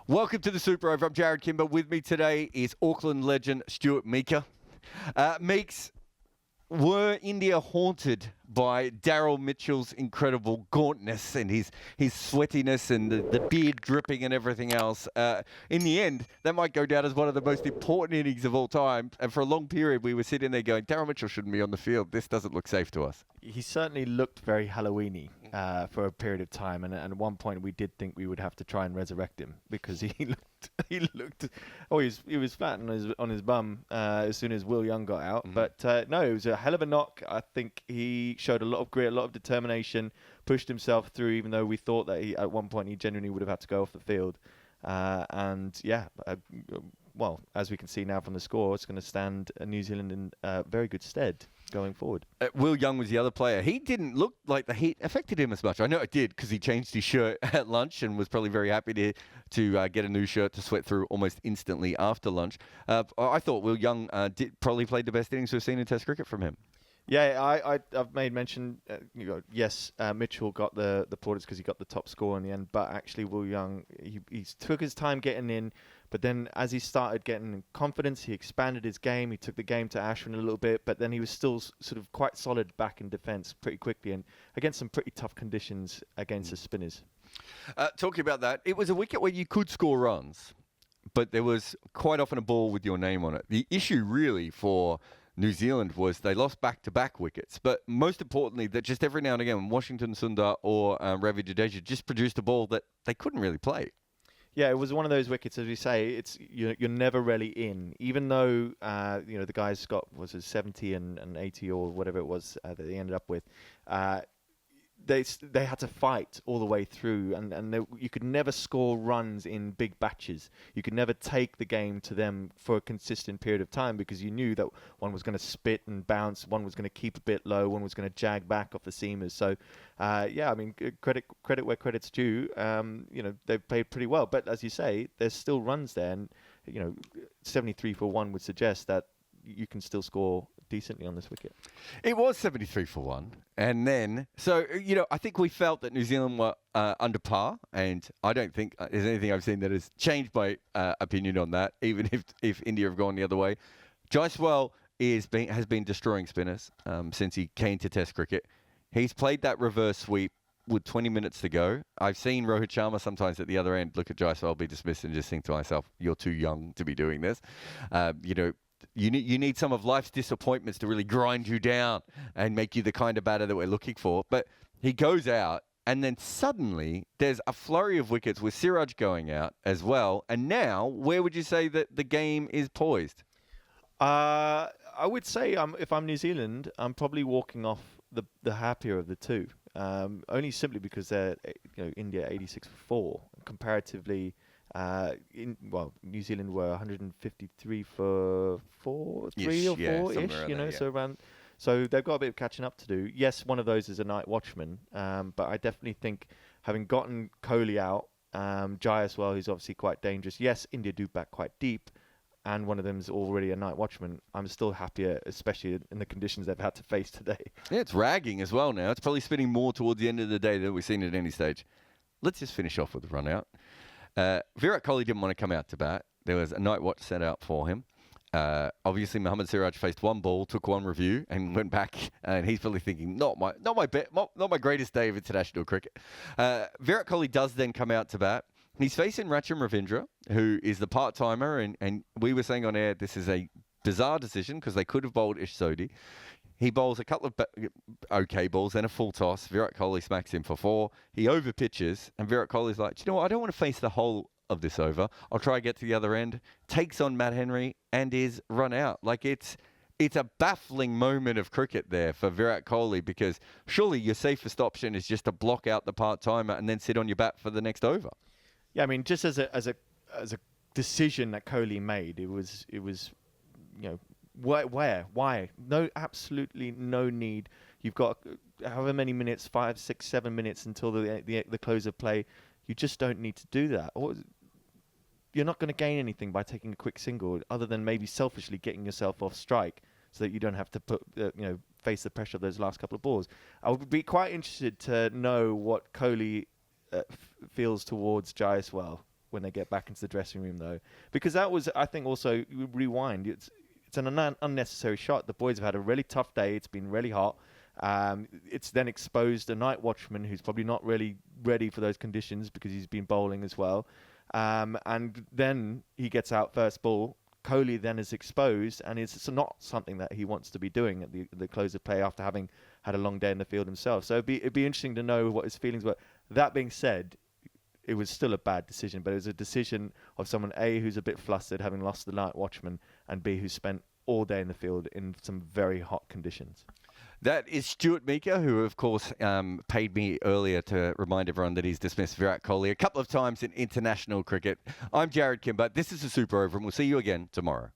Welcome to the Super Over. I'm Jarrod Kimber. With me today is Auckland legend Stuart Meaker. Meeks, were India haunted by Daryl Mitchell's incredible gauntness and his sweatiness and the beard dripping and everything else? In the end, that might go down as one of the most important innings of all time. And for a long period, we were sitting there going, Daryl Mitchell shouldn't be on the field. This doesn't look safe to us. He certainly looked very Halloween-y for a period of time, and at one point we did think we would have to try and resurrect him because he was flat on his bum as soon as Will Young got out. But no, it was a hell of a knock. I think he showed a lot of grit, a lot of determination, pushed himself through, even though we thought that at one point he genuinely would have had to go off the field. Well, as we can see now from the score, it's going to stand New Zealand in very good stead going forward. Will Young was the other player. He didn't look like the heat affected him as much. I know it did because he changed his shirt at lunch and was probably very happy to get a new shirt to sweat through almost instantly after lunch. I thought Will Young probably played the best innings we've seen in Test cricket from him. Yeah, I've made mention. Yes, Mitchell got the plaudits because he got the top score in the end. But actually, Will Young, he took his time getting in. But then, as he started getting confidence, he expanded his game. He took the game to Ashwin a little bit. But then he was still sort of quite solid back in defence pretty quickly, and against some pretty tough conditions against the spinners. Talking about that, it was a wicket where you could score runs, but there was quite often a ball with your name on it. The issue really for New Zealand was they lost back-to-back wickets, but most importantly, that just every now and again, Washington Sundar or Ravi Jadeja just produced a ball that they couldn't really play. Yeah, it was one of those wickets, as we say. It's you're never really in, even though the guys got 70 and 80 or whatever it was that they ended up with. They had to fight all the way through, and you could never score runs in big batches. You could never take the game to them for a consistent period of time because you knew that one was going to spit and bounce, one was going to keep a bit low, one was going to jag back off the seamers. So, credit where credit's due. They've played pretty well, but as you say, there's still runs there, and 73 for 1 would suggest that you can still score decently on this wicket. It was 73 for 1. And then, I think we felt that New Zealand were under par, and I don't think there's anything I've seen that has changed my opinion on that, even if India have gone the other way. Jaiswal has been destroying spinners since he came to Test cricket. He's played that reverse sweep with 20 minutes to go. I've seen Rohit Sharma sometimes at the other end look at Jaiswal, be dismissed, and just think to myself, you're too young to be doing this. You need some of life's disappointments to really grind you down and make you the kind of batter that we're looking for. But he goes out, and then suddenly there's a flurry of wickets with Siraj going out as well. And now, where would you say that the game is poised? I would say if I'm New Zealand, I'm probably walking off the happier of the two. Only simply because they're India 86 for 4 comparatively. New Zealand were 153 for 3 or 4-ish, so they've got a bit of catching up to do. Yes, one of those is a night watchman, but I definitely think having gotten Kohli out, Jaiswal, who's obviously quite dangerous. Yes, India do back quite deep, and one of them is already a night watchman. I'm still happier, especially in the conditions they've had to face today. Yeah, it's ragging as well now. It's probably spinning more towards the end of the day than we've seen at any stage. Let's just finish off with a run out. Virat Kohli didn't want to come out to bat. There was a night watch set out for him. Obviously, Mohammad Siraj faced one ball, took one review, and went back. And he's probably thinking, not my greatest day of international cricket. Virat Kohli does then come out to bat. He's facing Rachin Ravindra, who is the part-timer, and we were saying on air this is a bizarre decision because they could have bowled Ish Sodhi. He bowls a couple of okay balls, then a full toss. Virat Kohli smacks him for 4. He over-pitches, and Virat Kohli's like, do you know what? I don't want to face the whole of this over. I'll try to get to the other end. Takes on Matt Henry and is run out. Like, it's a baffling moment of cricket there for Virat Kohli because surely your safest option is just to block out the part-timer and then sit on your bat for the next over. Yeah, I mean, just as a decision that Kohli made, it was why? No, absolutely no need. You've got however many minutes, 5, 6, 7 minutes until the close of play. You just don't need to do that. Or you're not going to gain anything by taking a quick single, other than maybe selfishly getting yourself off strike, so that you don't have to face the pressure of those last couple of balls. I would be quite interested to know what Kohli feels towards Jaiswal. when they get back into the dressing room, though, because that was, I think, also rewind. It's an unnecessary shot. The boys have had a really tough day. It's been really hot. It's then exposed a night watchman who's probably not really ready for those conditions because he's been bowling as well. And then he gets out first ball. Kohli then is exposed, and it's not something that he wants to be doing at the close of play after having had a long day in the field himself. So it'd be interesting to know what his feelings were. That being said, it was still a bad decision, but it was a decision of someone, A, who's a bit flustered, having lost the night watchman, and B, who spent all day in the field in some very hot conditions. That is Stuart Meaker, who, of course, paid me earlier to remind everyone that he's dismissed Virat Kohli a couple of times in international cricket. I'm Jarrod Kimber. This is the Super Over, and we'll see you again tomorrow.